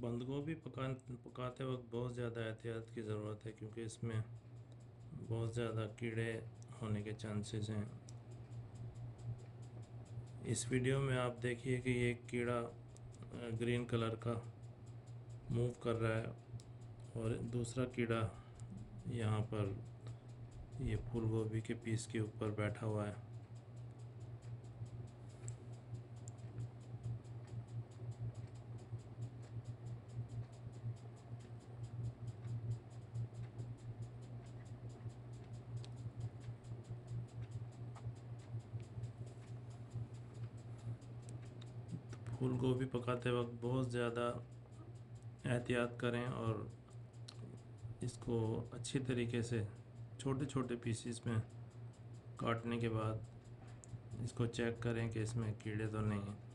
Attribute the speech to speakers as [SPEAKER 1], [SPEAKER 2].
[SPEAKER 1] बंद गोभी पकाते वक्त बहुत ज़्यादा एहतियात की ज़रूरत है, क्योंकि इसमें बहुत ज़्यादा कीड़े होने के चांसेस हैं। इस वीडियो में आप देखिए कि ये कीड़ा ग्रीन कलर का मूव कर रहा है, और दूसरा कीड़ा यहाँ पर ये फूल गोभी के पीस के ऊपर बैठा हुआ है। फूल गोभी पकाते वक्त बहुत ज़्यादा एहतियात करें, और इसको अच्छी तरीके से छोटे छोटे पीसीस में काटने के बाद इसको चेक करें कि इसमें कीड़े तो नहीं हैं।